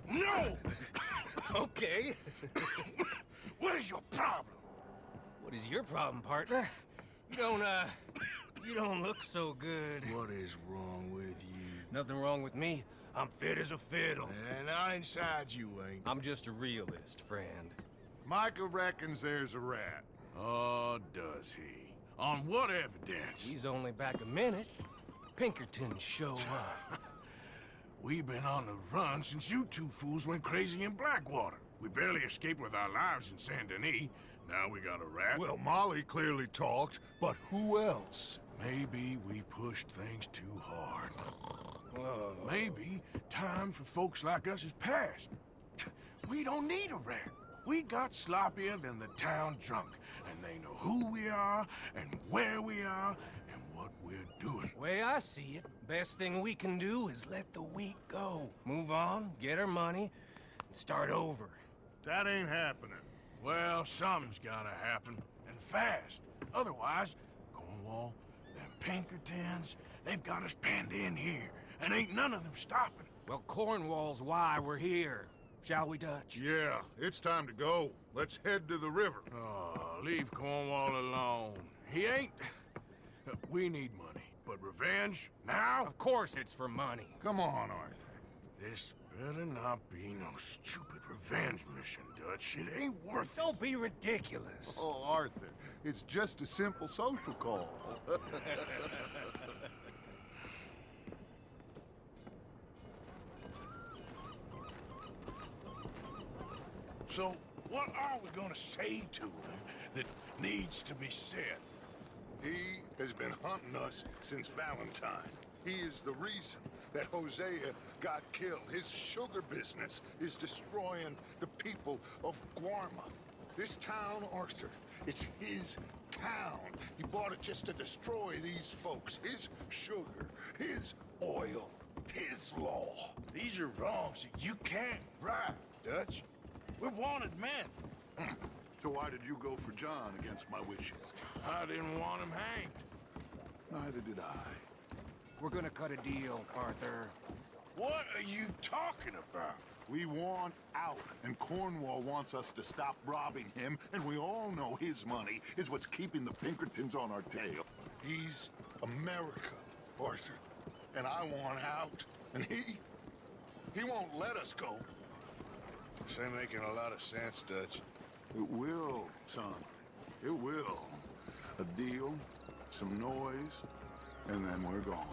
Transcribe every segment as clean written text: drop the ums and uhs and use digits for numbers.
said no! Okay. What is your problem? What is your problem, partner? You don't look so good. What is wrong with you? Nothing wrong with me. I'm fit as a fiddle. And I inside you ain't. I'm just a realist, friend. Micah reckons there's a rat. Oh, does he? On what evidence? He's only back a minute. Pinkerton show up. We've been on the run since you two fools went crazy in Blackwater. We barely escaped with our lives in Saint Denis. Now we got a rat. Well, Molly clearly talked, but who else? Maybe we pushed things too hard. Whoa. Maybe time for folks like us is past. We don't need a rat. We got sloppier than the town drunk, and they know who we are, and where we are, and what we're doing. Way I see it, best thing we can do is let the week go. Move on, get our money, and start over. That ain't happening. Well, something's gotta happen, and fast. Otherwise, Cornwall, them Pinkertons, they've got us penned in here, and ain't none of them stopping. Well, Cornwall's why we're here. Shall we, Dutch? Yeah, it's time to go. Let's head to the river. Oh, leave Cornwall alone. He ain't... We need money, but revenge, now? Of course it's for money. Come on, Arthur. This better not be no stupid revenge mission, Dutch. It ain't worth it. Don't be ridiculous. Oh, Arthur, it's just a simple social call. So, what are we gonna say to him that needs to be said? He has been hunting us since Valentine. He is the reason that Hosea got killed. His sugar business is destroying the people of Guarma. This town, Arthur, is his town. He bought it just to destroy these folks. His sugar, his oil, his law. These are wrongs that you can't right, Dutch. We're wanted men. So why did you go for John against my wishes? I didn't want him hanged. Neither did I. We're gonna cut a deal, Arthur. What are you talking about? We want out, and Cornwall wants us to stop robbing him, and we all know his money is what's keeping the Pinkertons on our tail. He's America, Arthur, and I want out, and he won't let us go. This ain't making a lot of sense, Dutch. It will, son. It will. A deal, some noise, and then we're gone.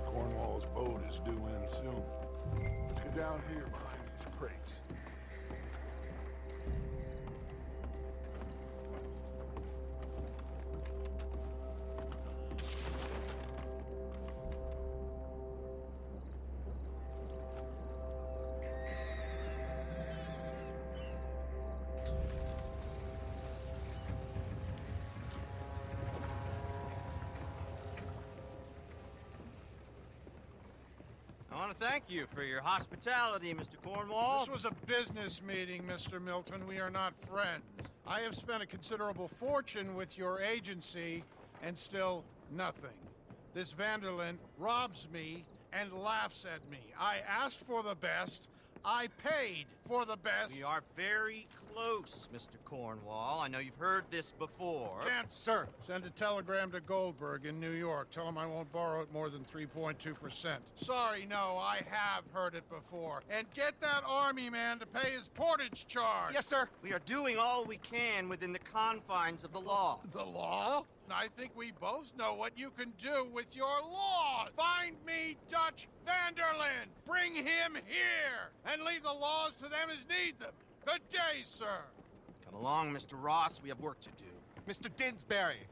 Cornwall's boat is due in soon. Let's get down here behind these crates. I want to thank you for your hospitality, Mr. Cornwall. This was a business meeting, Mr. Milton. We are not friends. I have spent a considerable fortune with your agency, and still nothing. This Vanderlyn robs me and laughs at me. I asked for the best. I paid for the best. We are very close, Mr. Cornwall. I know you've heard this before. Chance, sir. Send a telegram to Goldberg in New York. Tell him I won't borrow it more than 3.2%. Sorry, no, I have heard it before. And get that army man to pay his portage charge. Yes, sir. We are doing all we can within the confines of the law. The law? I think we both know what you can do with your law. Find me Dutch Vanderlyn. Bring him here. And leave the laws to them as need them. Good day, sir. Come along, Mr. Ross. We have work to do. Mr. Didsbury.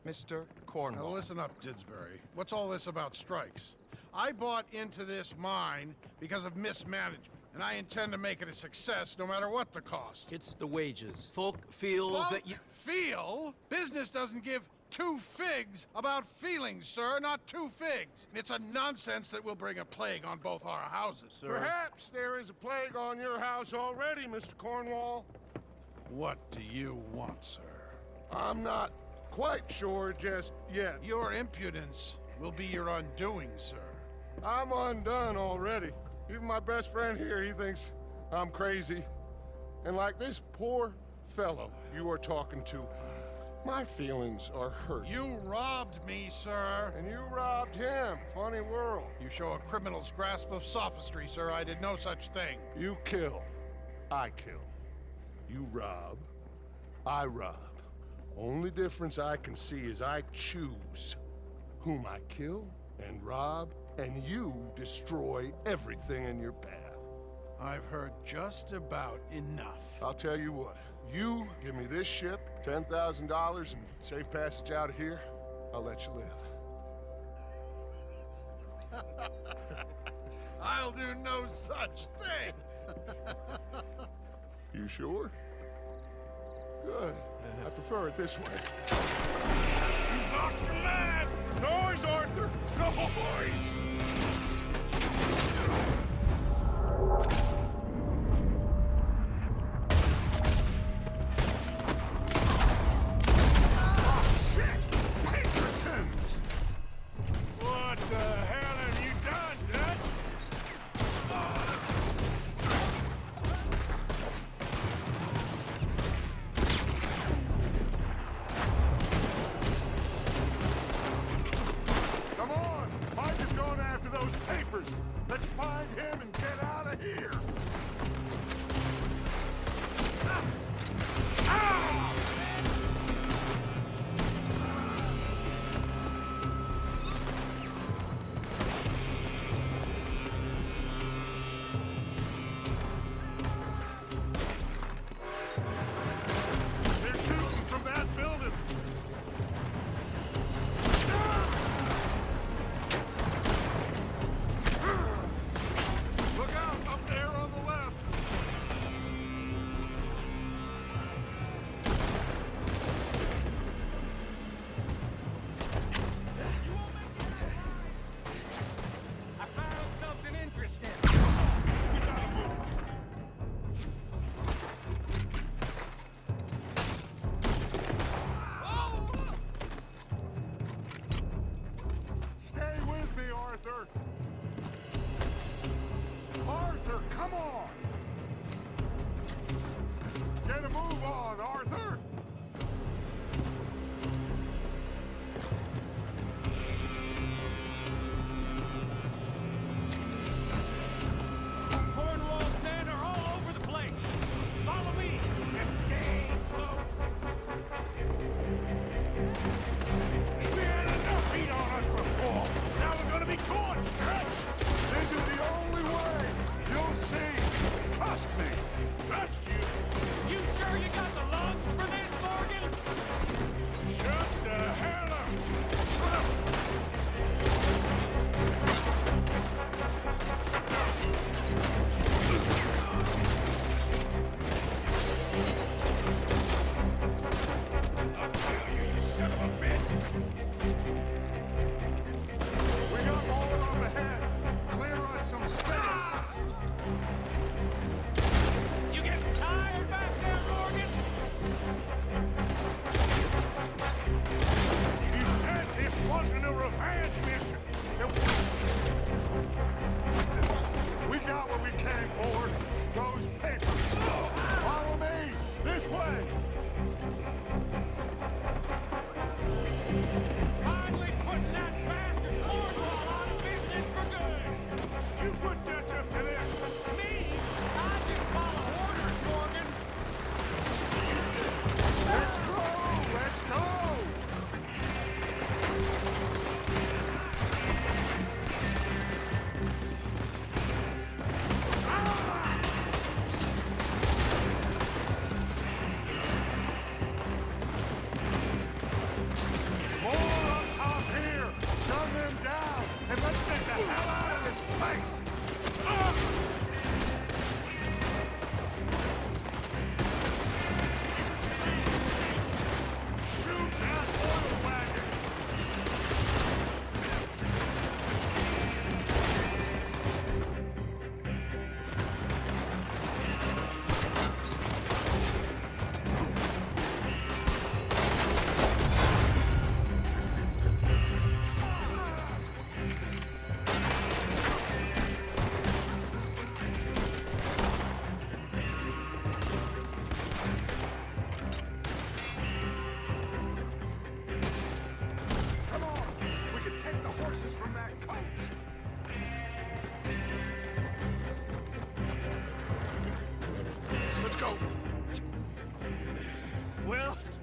Mr. Cornwall. Now listen up, Didsbury. What's all this about strikes? I bought into this mine because of mismanagement. and I intend to make it a success no matter what the cost. It's the wages. Folk feel Folk that you... feel? Business doesn't give two figs about feelings, sir, not two figs. It's a nonsense that will bring a plague on both our houses, sir. Perhaps there is a plague on your house already, Mr. Cornwall. What do you want, sir? I'm not quite sure just yet. Your impudence will be your undoing, sir. I'm undone already. Even my best friend here, he thinks I'm crazy. And like this poor fellow you are talking to, my feelings are hurt. You robbed me, sir. And you robbed him. Funny world. You show a criminal's grasp of sophistry, sir. I did no such thing. You kill. I kill. You rob. I rob. Only difference I can see is I choose whom I kill and rob, and you destroy everything in your path. I've heard just about enough. I'll tell you what. You give me this ship, $10,000, and safe passage out of here, I'll let you live. I'll do no such thing. You sure? Good. I prefer it this way. You lost your man! Noise, Arthur! Noise! What the hell have you done, Dutch? Come on! Mike is going after those papers! Let's find him and get out of here! They're shooting from that building! Look out, up there on the left! I found something interesting. We gotta move! Stay with me, Arthur! Arthur, come on! Get a move on, Arthur! Cornwall's men are all over the place. Follow me and stay close. We had enough heat on us before. Now we're gonna be torched, Dutch! This is the only way! You'll see! Trust me! Trust you? You sure you got the lungs for this?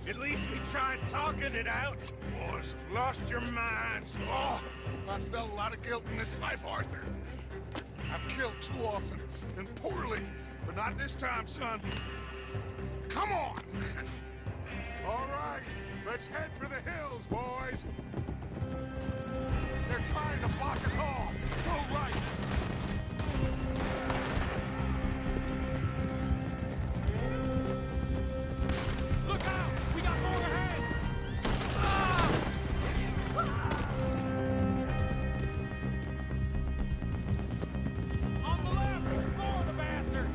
At least we tried talking it out. Boys have lost your minds. Oh, I felt a lot of guilt in this life, Arthur. I've killed too often and poorly, but not this time, son. Come on! All right, let's head for the hills, boys. They're trying to block us off. Go right. Look out! We got more ahead! On the left! More the bastard!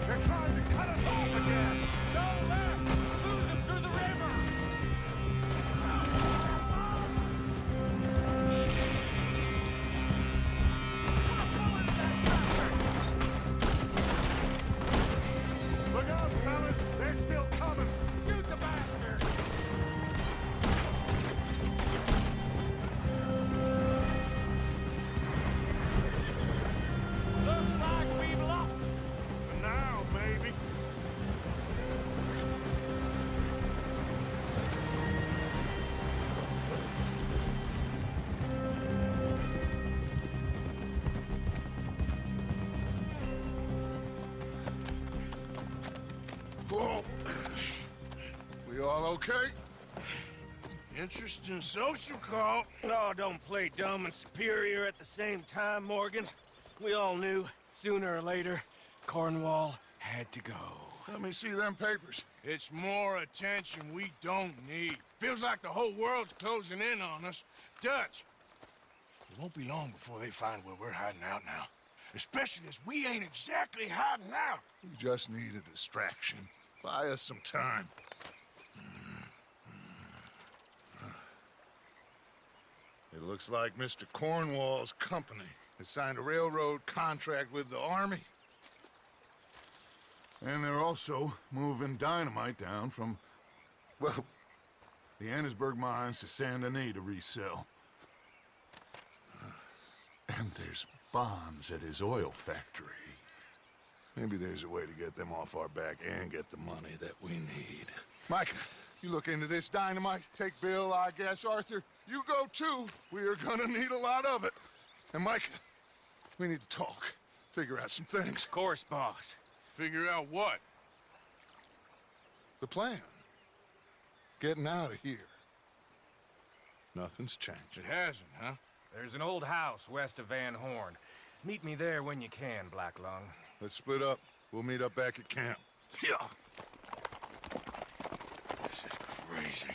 They're trying to cut us off again. Go left! Lose them through the river! Look out, fellas. They're still coming. Shoot the bastard! Looks like we've lost. Now, maybe. Whoa. We all okay? Interesting social call. Oh, don't play dumb and superior at the same time, Morgan. We all knew, sooner or later, Cornwall had to go. Let me see them papers. It's more attention we don't need. Feels like the whole world's closing in on us. Dutch, it won't be long before they find where we're hiding out now. Especially as we ain't exactly hiding out. We just need a distraction. Buy us some time. It looks like Mr. Cornwall's company has signed a railroad contract with the Army. And they're also moving dynamite down from, well, the Annesburg mines to Saint Denis to resell. And there's bonds at his oil factory. Maybe there's a way to get them off our back and get the money that we need. Mike, you look into this dynamite. Take Bill, I guess. Arthur, you go too. We are gonna need a lot of it. And Mike, we need to talk. Figure out some things. Of course, boss. Figure out what? The plan. Getting out of here. Nothing's changed. It hasn't, huh? There's an old house west of Van Horn. Meet me there when you can, Black Lung. Let's split up. We'll meet up back at camp. Yeah. This is crazy.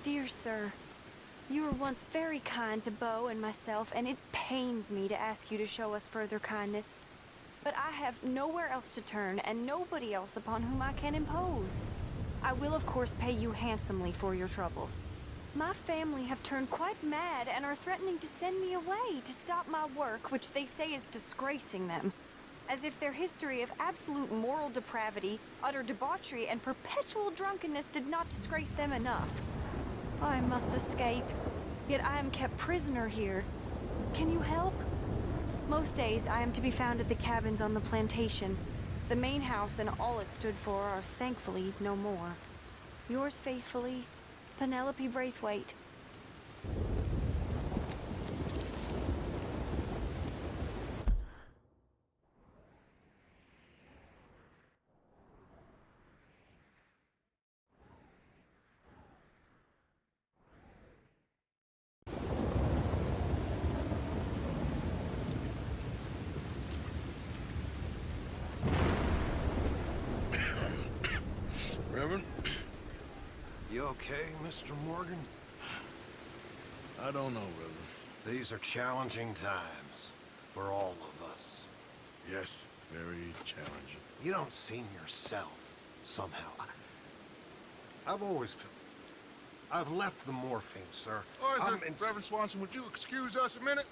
Dear sir, you were once very kind to Beau and myself, and it pains me to ask you to show us further kindness. But I have nowhere else to turn, and nobody else upon whom I can impose. I will, of course, pay you handsomely for your troubles. My family have turned quite mad and are threatening to send me away to stop my work, which they say is disgracing them. As if their history of absolute moral depravity, utter debauchery, and perpetual drunkenness did not disgrace them enough. I must escape, yet I am kept prisoner here. Can you help? Most days I am to be found at the cabins on the plantation. The main house and all it stood for are thankfully no more. Yours faithfully, Penelope Braithwaite. Reverend, You okay, Mr. Morgan? I don't know, Reverend. These are challenging times for all of us. Yes, very challenging. You don't seem yourself, somehow. I've always felt... I've left the morphine, sir. Arthur, Reverend Swanson, would you excuse us a minute?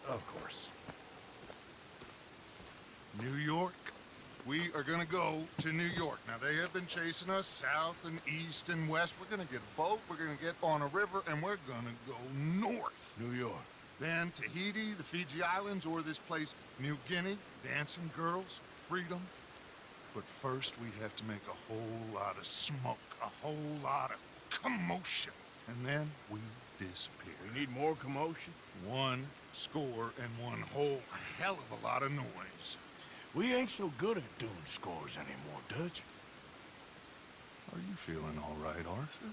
Of course. New York. We are gonna go to New York. Now, they have been chasing us south and east and west. We're gonna get a boat, we're gonna get on a river, and we're gonna go north. New York. Then Tahiti, the Fiji Islands, or this place, New Guinea, dancing girls, freedom. But first, we have to make a whole lot of smoke, a whole lot of commotion. And then we disappear. We need more commotion. 1 score and 1 whole hell of a lot of noise. We ain't so good at doing scores anymore, Dutch. Are you feeling all right, Arthur?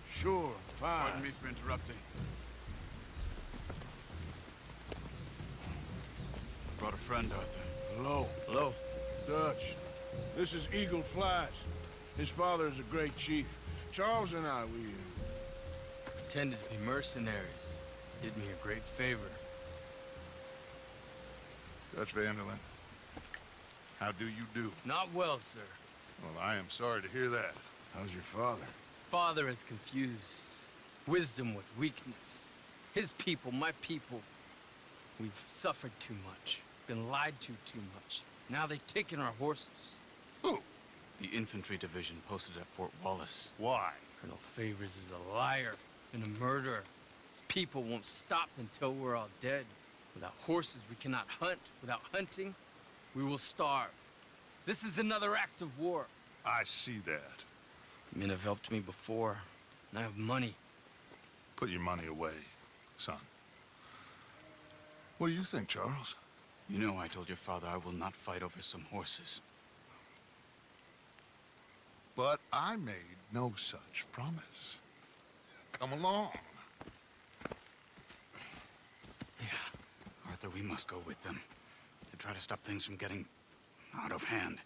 Sure, fine. Pardon me for interrupting. Brought a friend, Arthur. Hello. Hello. Dutch. This is Eagle Flies. His father is a great chief. Charles and I, we... Pretended to be mercenaries. Did me a great favor. Dutch Vanderlyn, how do you do? Not well, sir. Well, I am sorry to hear that. How's your father? Father has confused wisdom with weakness. His people, my people. We've suffered too much. Been lied to too much. Now they've taken our horses. Who? The infantry division posted at Fort Wallace. Why? Colonel Favors is a liar and a murderer. His people won't stop until we're all dead. Without horses, we cannot hunt. Without hunting, we will starve. This is another act of war. I see that. Men have helped me before, and I have money. Put your money away, son. What do you think, Charles? You know I told your father I will not fight over some horses. But I made no such promise. Come along. Yeah, Arthur, we must go with them to try to stop things from getting out of hand.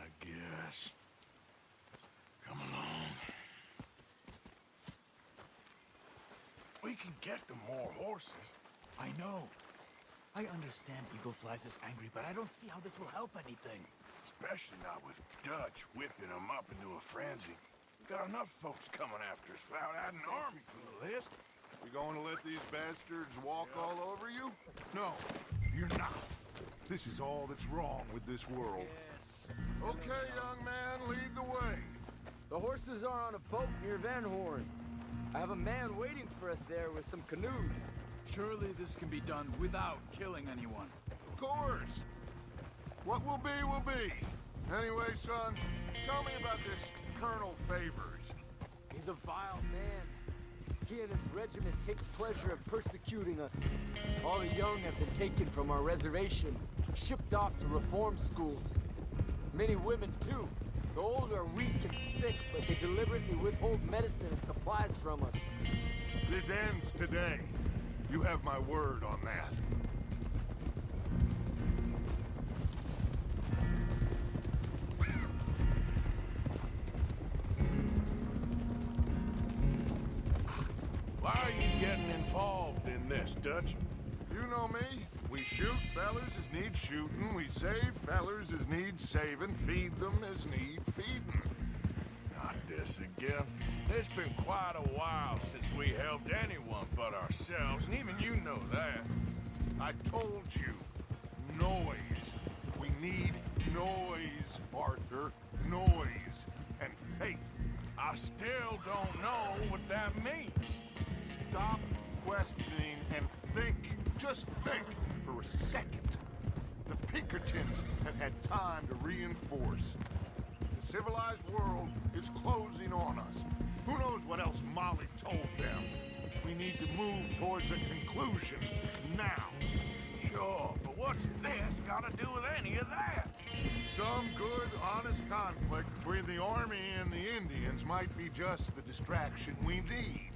I guess. Come along. We can get them more horses. I know. I understand Eagle Flies is angry, but I don't see how this will help anything. Especially not with Dutch whipping them up into a frenzy. Got enough folks coming after us without adding an army to the list. You going to let these bastards walk all over you? No, you're not. This is all that's wrong with this world. Yes. Okay, young man, lead the way. The horses are on a boat near Van Horn. I have a man waiting for us there with some canoes. Surely this can be done without killing anyone. Of course. What will be. Anyway, son, tell me about this Colonel Favors. He's a vile man. He and his regiment take pleasure in persecuting us. All the young have been taken from our reservation, shipped off to reform schools. Many women, too. The old are weak and sick, but they deliberately withhold medicine and supplies from us. This ends today. You have my word on that. Why are you getting involved in this, Dutch? You know me. We shoot fellers as need shooting. We save fellers as need saving. Feed them as need feeding. Not this again. It's been quite a while since we helped anyone but ourselves, and even you know that. I told you. Noise. We need noise, Arthur. Noise and faith. I still don't know what that means. Stop questioning and think. Just think for a second. The Pinkertons have had time to reinforce. The civilized world is closing on us. Who knows what else Molly told them? We need to move towards a conclusion now. Sure, but what's this got to do with any of that? Some good, honest conflict between the army and the Indians might be just the distraction we need.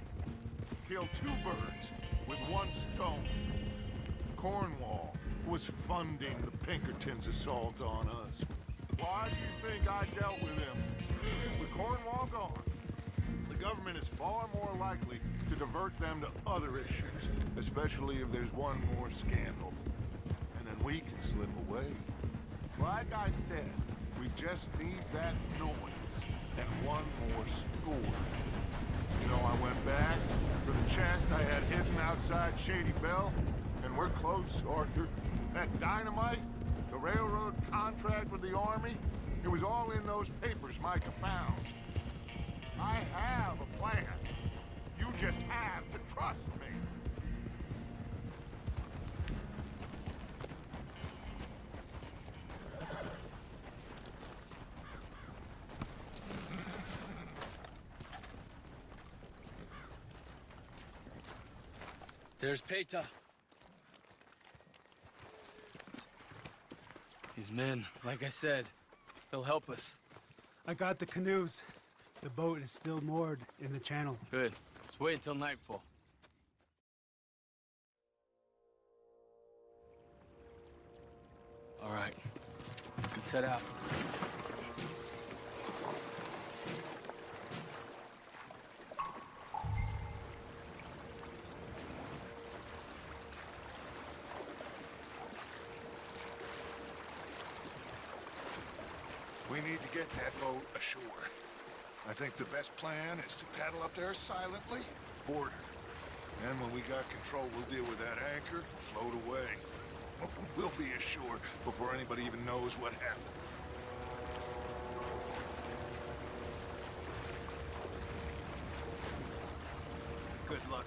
Kill two birds with one stone. Cornwall was funding the Pinkertons' assault on us. Why do you think I dealt with him? With Cornwall gone, the government is far more likely to divert them to other issues, especially if there's one more scandal. And then we can slip away. Like I said, we just need that noise and one more score. You know, I went back for the chest I had hidden outside Shady Belle, and we're close, Arthur. That dynamite, the railroad contract with the army, it was all in those papers Micah found. I have a plan. You just have to trust me. There's Peta. These men, like I said, they'll help us. I got the canoes. The boat is still moored in the channel. Good. Let's wait until nightfall. All right. Let's head out. We need to get that boat ashore. I think the best plan is to paddle up there silently, board her. And when we got control, we'll deal with that anchor, float away. We'll be ashore before anybody even knows what happened. Good luck.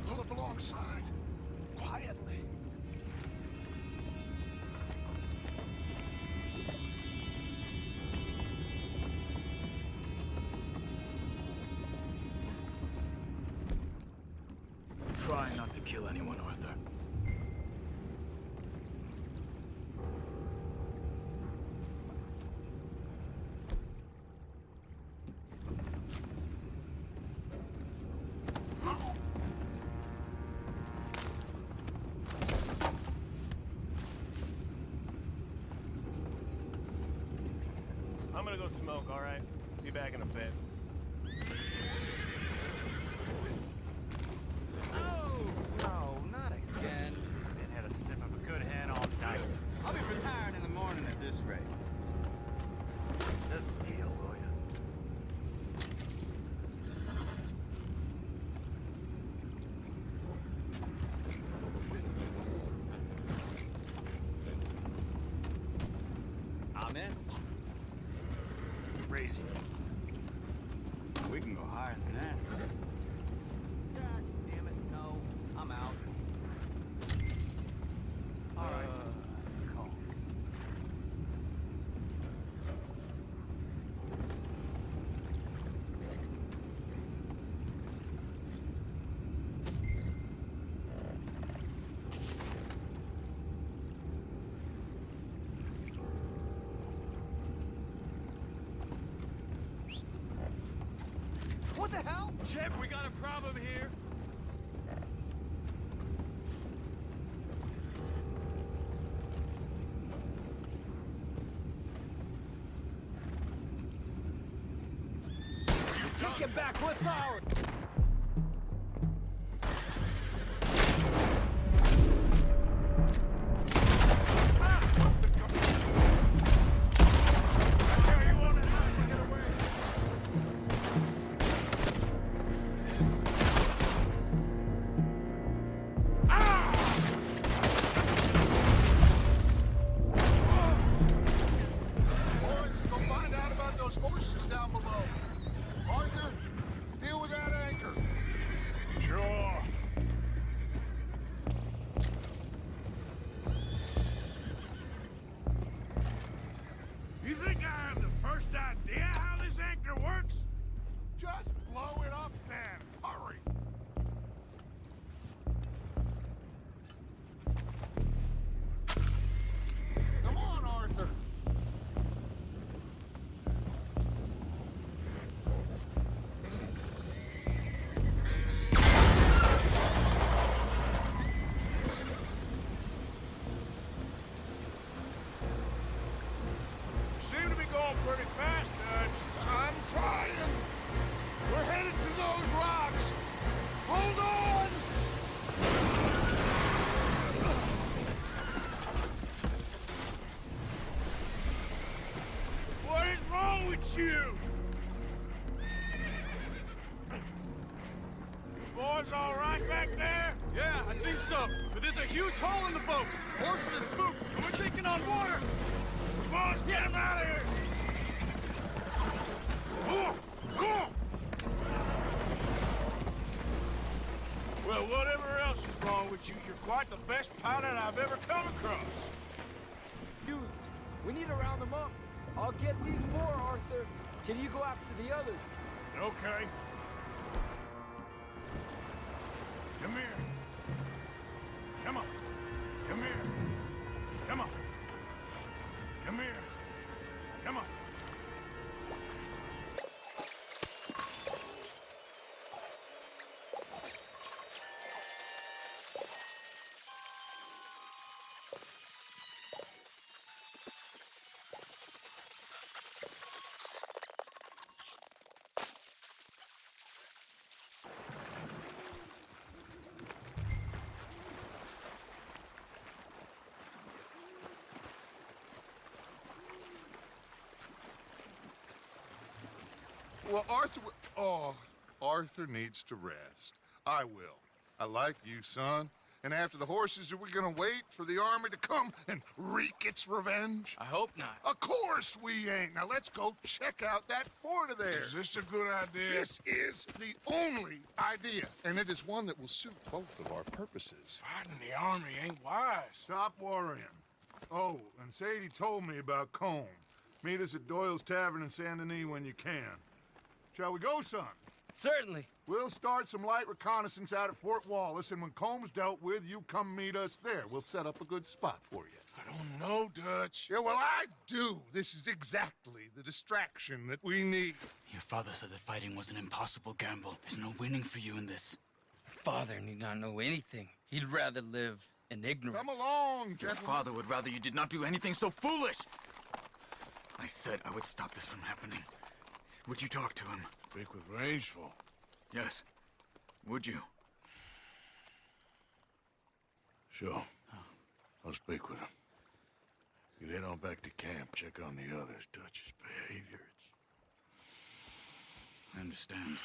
Pull up alongside, quietly. Try not to kill anyone, Arthur. I'm gonna go smoke, all right? Be back in a bit. Oh, no, not again. Been had a sniff of a good hand all night. I'll be retiring in the morning at this rate. Just deal, will ya? I'm in. Crazy. We can go higher than that. God damn it, no. I'm out. All right. Call. What the hell? Chip, we got a problem here. Take it back, what's ours? Horses down below. Arthur, deal with that anchor. Sure. You think I have the first idea how this anchor works? Just blow it up then. Hurry. Come on, Arthur. Seem to be going pretty fast, Dutch. I'm trying. We're headed to those rocks. Hold on. What is wrong with you? You boys all right back there? Yeah, I think so. But there's a huge hole in the boat. Horses are spooked, and we're taking on water. Boys, get him out of here! Well, whatever else is wrong with you, you're quite the best pilot I've ever come across. Used. We need to round them up. I'll get these four, Arthur. Can you go after the others? Okay. Come here. Come on. Come here. Come on. Come here. Come on. Well, Arthur needs to rest. I will. I like you, son. And after the horses, are we gonna wait for the army to come and wreak its revenge? I hope not. Of course we ain't. Now let's go check out that fort of theirs. Is this a good idea? This is the only idea, and it is one that will suit both of our purposes. Fighting the army ain't wise. Stop worrying. Oh, and Sadie told me about Combe. Meet us at Doyle's Tavern in Saint Denis when you can. Shall we go, son? Certainly. We'll start some light reconnaissance out at Fort Wallace, and when Combs dealt with, you come meet us there. We'll set up a good spot for you. I don't know, Dutch. Yeah, well, I do. This is exactly the distraction that we need. Your father said that fighting was an impossible gamble. There's no winning for you in this. Father need not know anything. He'd rather live in ignorance. Come along, Your gentlemen. father would rather you did not do anything so foolish. I said I would stop this from happening. Would you talk to him? Speak with Rangeful. Yes. Would you? Sure. I'll speak with him. You head on back to camp, check on the others. Dutch's behavior, I understand.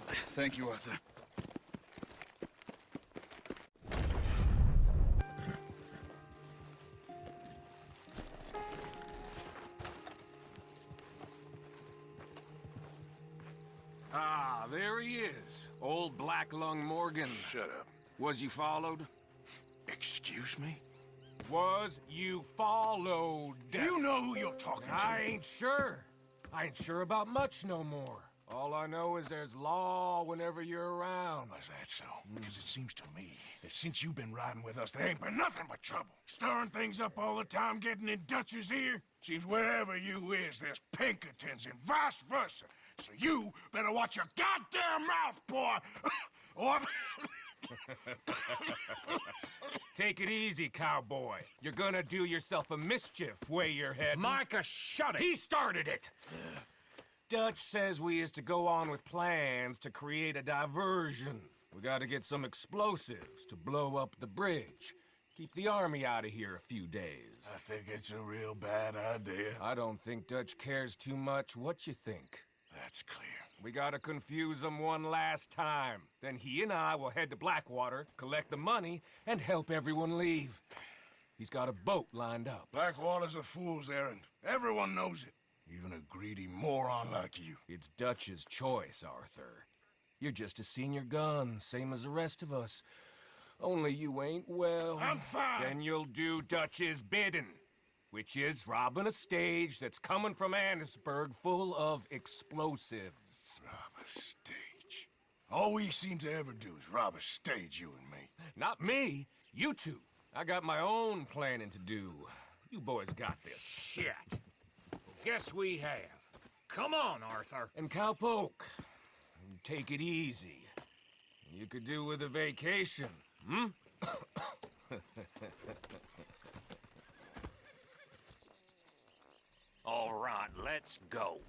Thank you, Arthur. Ah, there he is. Old Black Lung Morgan. Shut up. Was you followed? Excuse me? Was you followed? You know who you're talking to. I ain't sure. I ain't sure about much no more. All I know is there's law whenever you're around. Is that so? Because it seems to me that since you've been riding with us, there ain't been nothing but trouble. Stirring things up all the time, getting in Dutch's ear. Seems wherever you is, there's Pinkertons and vice versa. So you better watch your goddamn mouth, boy! Or... Take it easy, cowboy. You're gonna do yourself a mischief way you're heading. Micah, shut it! He started it! Dutch says we is to go on with plans to create a diversion. We gotta get some explosives to blow up the bridge. Keep the army out of here a few days. I think it's a real bad idea. I don't think Dutch cares too much. What you think? That's clear. We gotta confuse him one last time. Then he and I will head to Blackwater, collect the money, and help everyone leave. He's got a boat lined up. Blackwater's a fool's errand. Everyone knows it. Even a greedy moron like you. It's Dutch's choice, Arthur. You're just a senior gun, same as the rest of us. Only you ain't well. I'm fine. Then you'll do Dutch's bidding, which is robbing a stage that's coming from Annisburg full of explosives. Rob a stage. All we seem to ever do is rob a stage, you and me. Not me, you two. I got my own planning to do. You boys got this. Shit. Guess we have. Come on, Arthur. And Cowpoke, take it easy. You could do with a vacation, hmm? All right, let's go.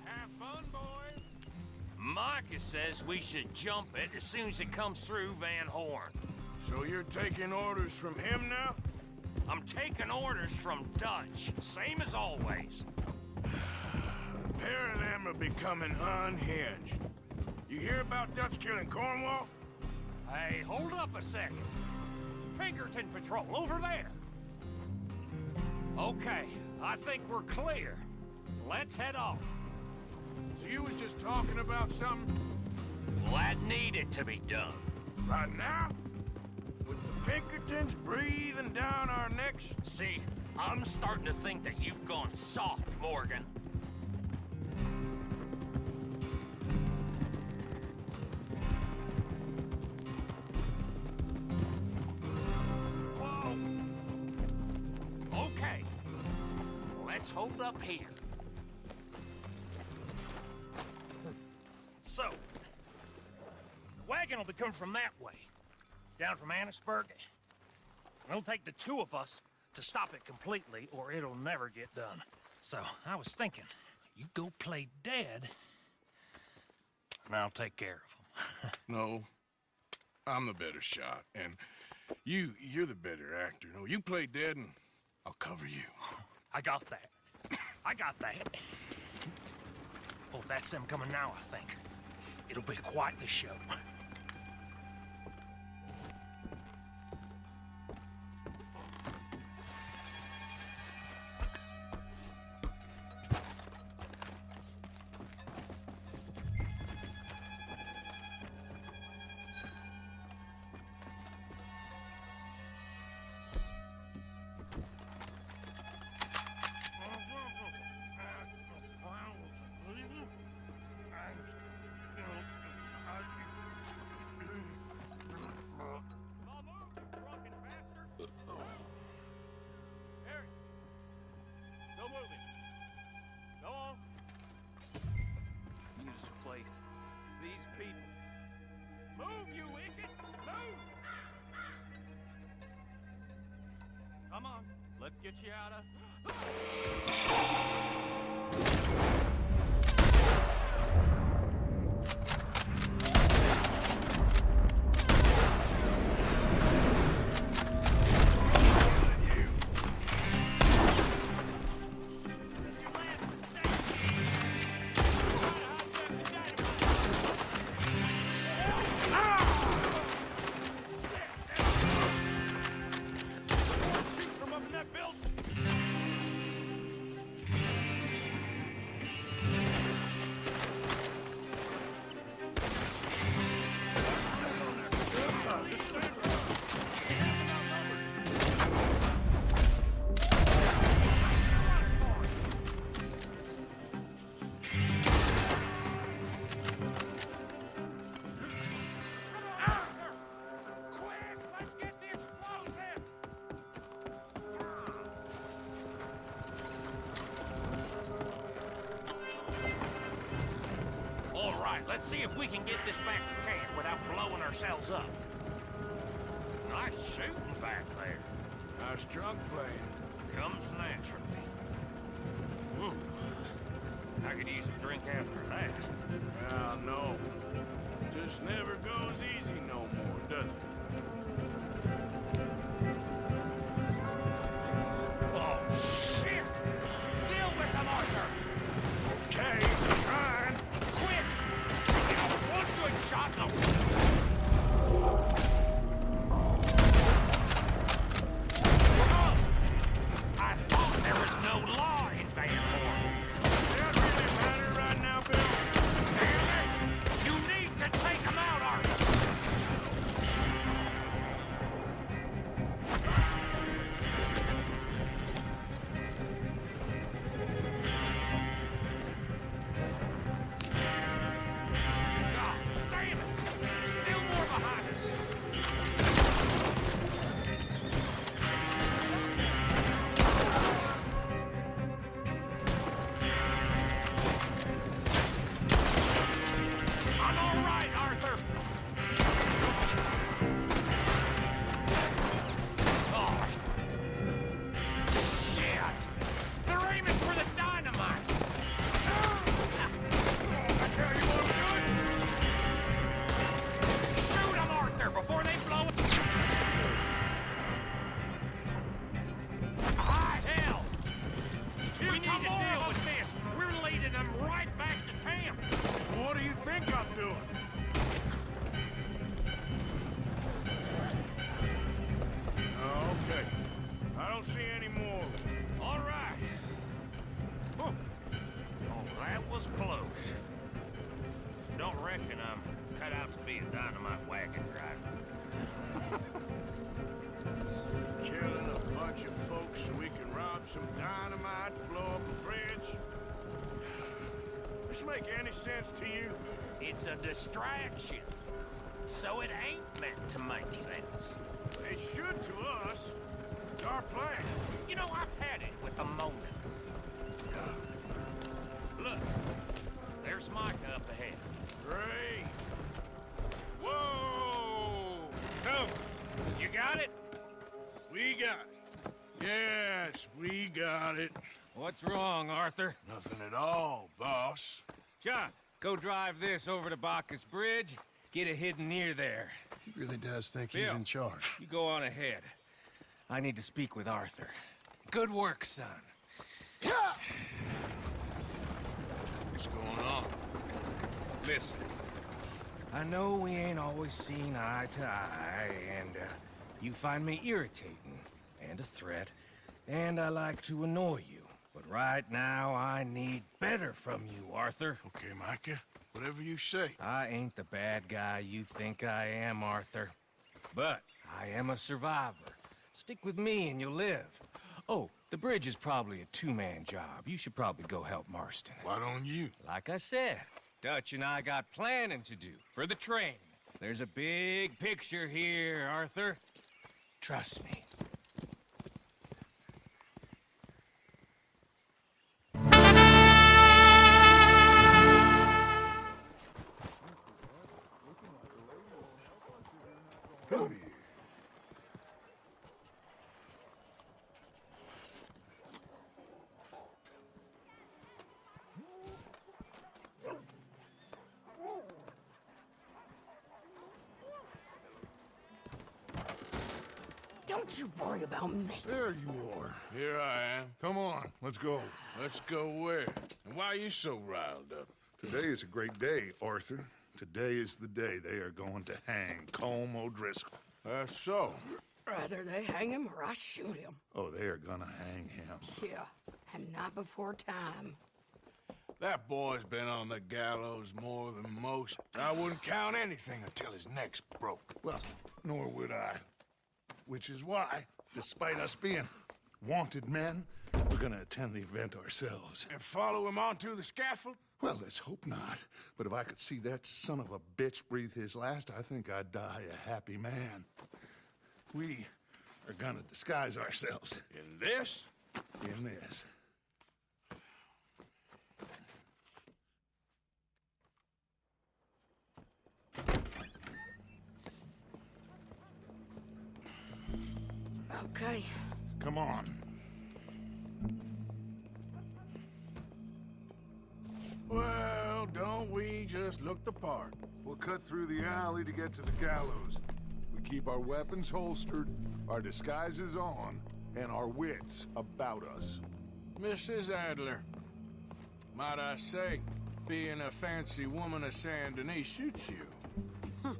Have fun, boys. Micah says we should jump it as soon as it comes through Van Horn. So you're taking orders from him now? I'm taking orders from Dutch, same as always. A pair of them are becoming unhinged. You hear about Dutch killing Cornwall? Hey, hold up a second. Pinkerton Patrol, over there. Okay, I think we're clear. Let's head off. So you was just talking about something? Well, that needed to be done. Right now? With the Pinkertons breathing down our necks? See, I'm starting to think that you've gone soft, Morgan. Whoa! Okay, let's hold up here. So, the wagon will be coming from that way. Down from Annisburg. It'll take the two of us to stop it completely, or it'll never get done. So, I was thinking, you go play dead, and I'll take care of them. No. I'm the better shot, and you're the better actor. No, you play dead, and I'll cover you. I got that. I got that. Oh, that's them coming now, I think. It'll be quite the show. Come on, let's get you out of... Let's see if we can get this back to camp without blowing ourselves up. Nice shooting back there. How's drunk playing? Comes naturally. I could use a drink after that. Well, no. Just never goes easy no more, does it? Oh, shit! Deal with them, Arthur! Okay, trying. Quit! You know, one good shot and I thought there was no law in Vanmore. Does that really matter right now, Bill? Damn it! You need to take them out, Arthur! God damn it! Still more behind us! I'm all right, Arthur! Oh, shit! They're aiming for the dynamite! I tell you what I'm doing. Shoot 'em, Arthur, before they blow it! High hell! We need to deal with this! We're leading them right back to camp! What do you think I'm doing? Okay. I don't see any more. All right. Oh, that was close. Don't reckon I'm cut out to be a dynamite wagon driver. Killing a bunch of folks so we can rob some dynamite to blow up a bridge? This make any sense to you? It's a distraction. So it ain't meant to make sense. It should to us. It's our plan. You know, I've had it with the moment. Look, there's Micah up ahead. Great. Whoa! So, you got it? We got it. Yes, we got it. What's wrong, Arthur? Nothing at all, boss. John, go drive this over to Bacchus Bridge. Get it hidden near there. He really does think he's Bill, in charge. You go on ahead. I need to speak with Arthur. Good work, son. What's going on? Listen, I know we ain't always seen eye to eye, and you find me irritating and a threat, and I like to annoy you. But right now, I need better from you, Arthur. Okay, Micah. Whatever you say. I ain't the bad guy you think I am, Arthur. But I am a survivor. Stick with me and you'll live. Oh, the bridge is probably a two-man job. You should probably go help Marston. Why don't you? Like I said, Dutch and I got planning to do for the train. There's a big picture here, Arthur. Trust me. Come here. Don't you worry about me. There you are. Here I am. Come on, let's go. Let's go where? And why are you so riled up? Today is a great day, Arthur. Today is the day they are going to hang Colm O'Driscoll. That's so. Rather they hang him or I shoot him. Oh, they are gonna hang him. Yeah, and not before time. That boy's been on the gallows more than most. I wouldn't count anything until his neck's broke. Well, nor would I. Which is why, despite us being wanted men, we're gonna attend the event ourselves. And follow him onto the scaffold? Well, let's hope not. But if I could see that son of a bitch breathe his last, I think I'd die a happy man. We are gonna disguise ourselves. In this? In this. Okay, Come on. Well, don't we just look the part? We'll cut through the alley to get to the gallows. We keep our weapons holstered, our disguises on, and our wits about us. Mrs. Adler, might I say, being a fancy woman of Saint Denis shoots you.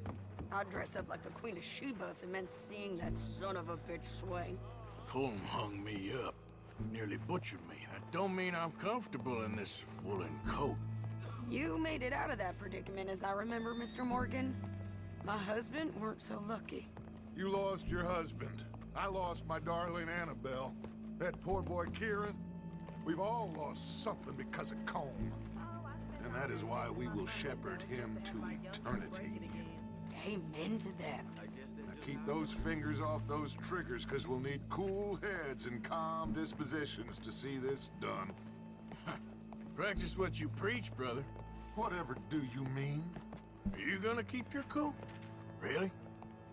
I'd dress up like the Queen of Sheba if it meant seeing that son of a bitch swing. Colm hung me up, nearly butchered me. That don't mean I'm comfortable in this woolen coat. You made it out of that predicament, as I remember, Mr. Morgan. My husband weren't so lucky. You lost your husband. I lost my darling Annabelle. That poor boy Kieran. We've all lost something because of Colm. And that is why we will shepherd him to eternity. Amen to that. Now keep those fingers off those triggers, because we'll need cool heads and calm dispositions to see this done. Practice what you preach, brother. Whatever do you mean? Are you gonna keep your cool? Really?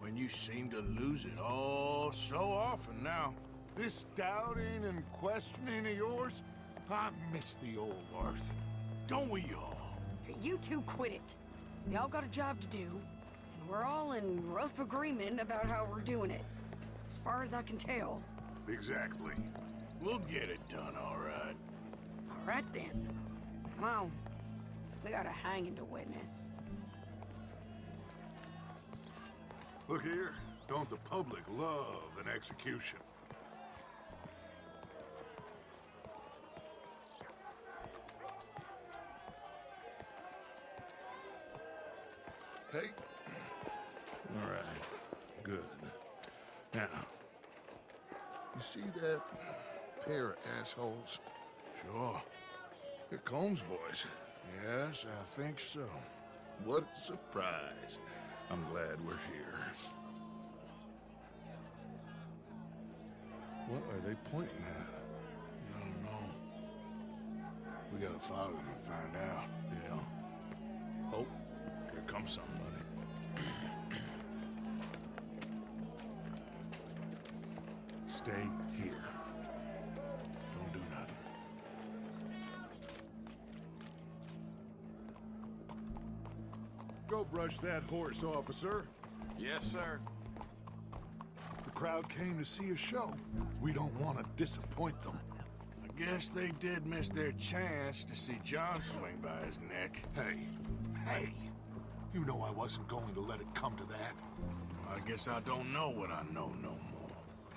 When you seem to lose it all so often now. This doubting and questioning of yours, I miss the old Arthur. Don't we all? You two quit it. We all got a job to do, and we're all in rough agreement about how we're doing it. As far as I can tell. Exactly. We'll get it done, all right. All right, then. Come on. We got a hanging to witness. Look here, don't the public love an execution? Hey. All right, good. Now, you see that pair of assholes? Sure. They're Combs boys. Yes, I think so. What a surprise. I'm glad we're here. What are they pointing at? I don't know. We gotta follow them and find out. Yeah. Oh, here comes somebody. Stay here. Don't do nothing. Go brush that horse, officer. Yes, sir. The crowd came to see a show. We don't want to disappoint them. I guess they did miss their chance to see John swing by his neck. Hey, you know I wasn't going to let it come to that. I guess I don't know what I know no more.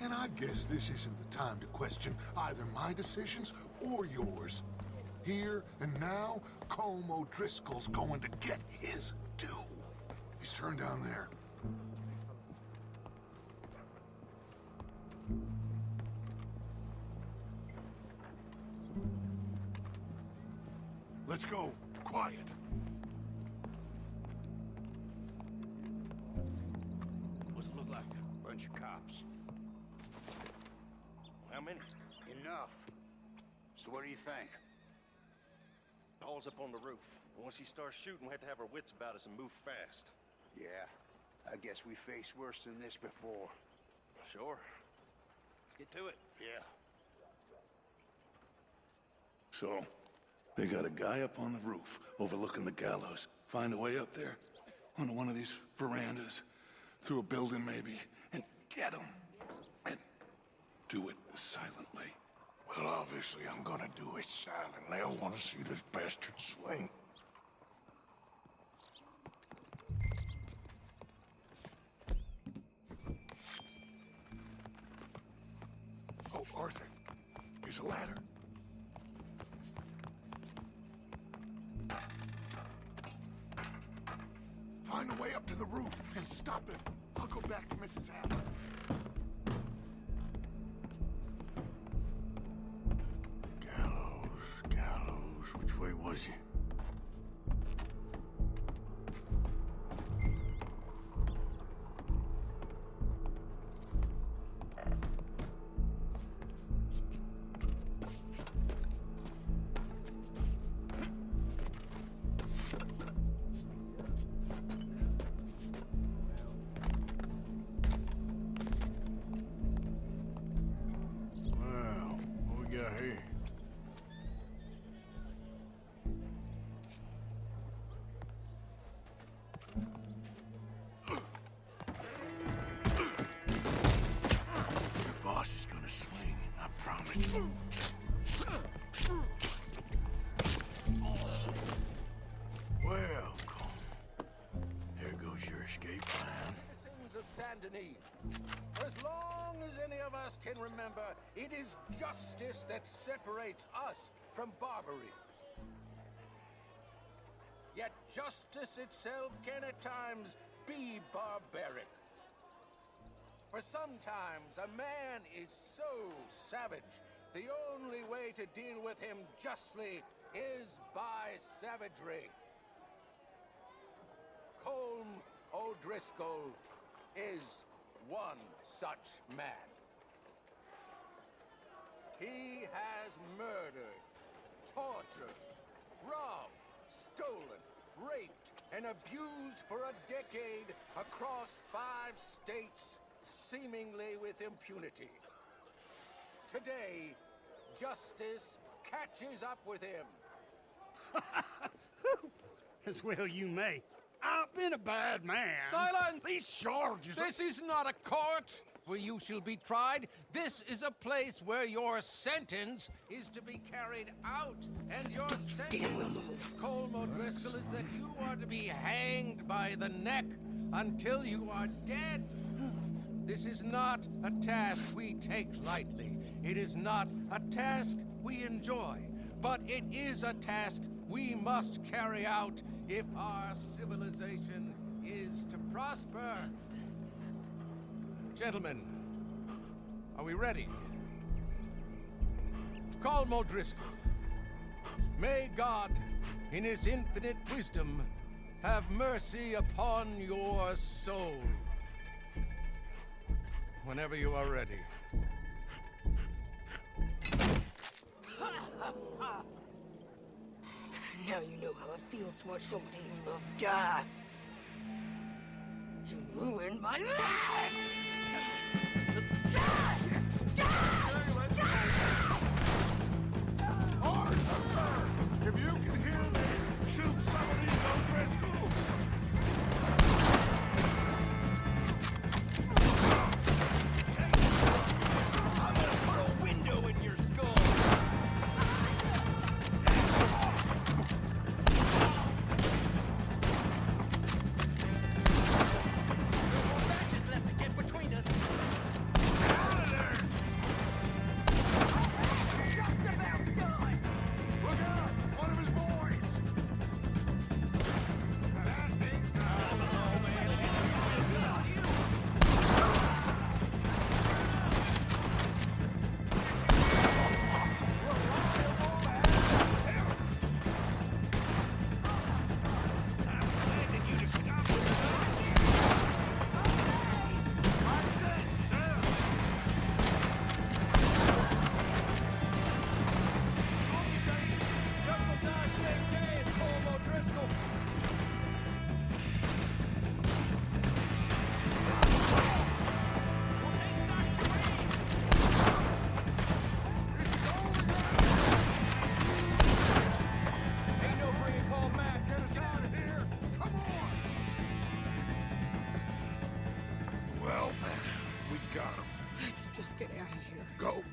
And I guess this isn't the time to question either my decisions or yours. Here and now, Colm O'Driscoll's going to get his due. He's turned down there. Let's go. Quiet. What's it look like? Bunch of cops. How many? Enough. So what do you think? Paul's up on the roof. Once he starts shooting, we have to have our wits about us and move fast. Yeah, I guess we faced worse than this before. Sure. Let's get to it. Yeah. So, they got a guy up on the roof overlooking the gallows. Find a way up there, onto one of these verandas, through a building maybe, and get him. And do it silently. Well, obviously I'm gonna do it silently. I want to see this bastard swing. Oh, Arthur, here's a ladder. Find a way up to the roof and stop it. I'll go back to Mrs. Adler. Gallows, which way was he? coming. Well, there goes your escape plan. Citizens of Saint Denis, for as long as any of us can remember, it is justice that separates us from barbary. Yet justice itself can at times be barbaric. For sometimes a man is so savage, the only way to deal with him justly is by savagery. Colm O'Driscoll is one such man. He has murdered, tortured, robbed, stolen, raped, and abused for a decade across 5 states, seemingly with impunity. Today, justice catches up with him. As well you may. I've been a bad man. Silence! These charges... This is not a court where you shall be tried. This is a place where your sentence is to be carried out. And your sentence, Colm O'Driscoll, is that you are to be hanged by the neck until you are dead. This is not a task we take lightly. It is not a task we enjoy. But it is a task we must carry out if our civilization is to prosper. Gentlemen, are we ready? Colm O'Driscoll, may God, in his infinite wisdom, have mercy upon your soul. Whenever you are ready. Now you know how it feels to watch somebody you love die. You ruined my life! Die! Arthur! If you can hear me, shoot some of these O'Driscolls! I'm gonna put a window in your skull! Just get out of here. Go.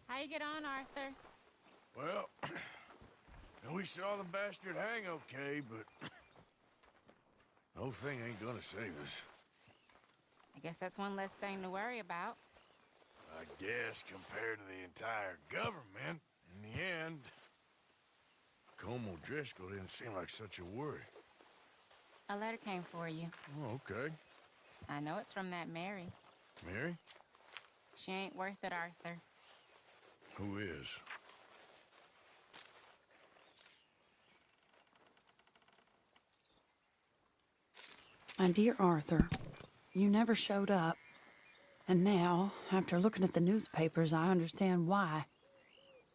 How you get on, Arthur? Well, we saw the bastard hang okay, but the whole thing ain't gonna save us. I guess that's one less thing to worry about. I guess compared to the entire government, in the end, Colm O'Driscoll didn't seem like such a worry. A letter came for you. Oh, okay. I know it's from that Mary. Mary? She ain't worth it, Arthur. Who is? My dear Arthur, you never showed up. And now, after looking at the newspapers, I understand why.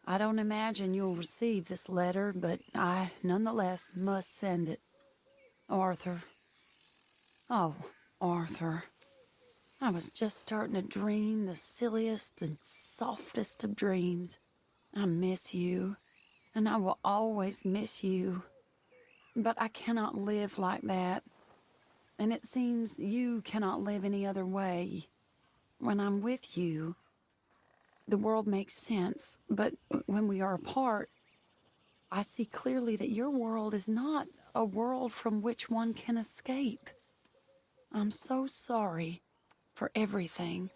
I don't imagine you'll receive this letter, but I, nonetheless, must send it. Arthur. Oh, Arthur. I was just starting to dream the silliest and softest of dreams. I miss you, and I will always miss you. But I cannot live like that. And it seems you cannot live any other way. When I'm with you, the world makes sense, but when we are apart, I see clearly that your world is not a world from which one can escape. I'm so sorry for everything.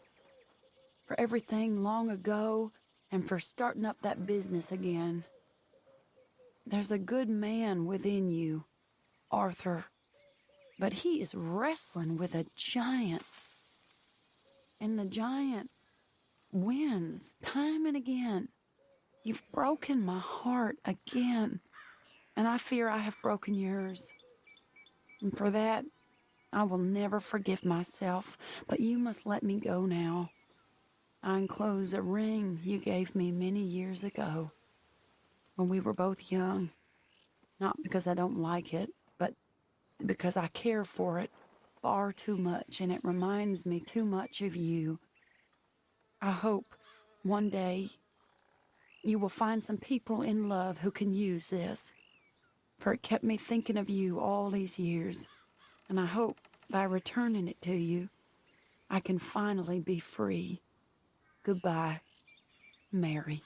For everything long ago, and for starting up that business again. There's a good man within you, Arthur, but he is wrestling with a giant. And the giant wins time and again. You've broken my heart again, and I fear I have broken yours. And for that, I will never forgive myself, but you must let me go now. I enclose a ring you gave me many years ago, when we were both young. Not because I don't like it, but because I care for it far too much, and it reminds me too much of you. I hope one day you will find some people in love who can use this, for it kept me thinking of you all these years, and I hope by returning it to you, I can finally be free. Goodbye, Mary.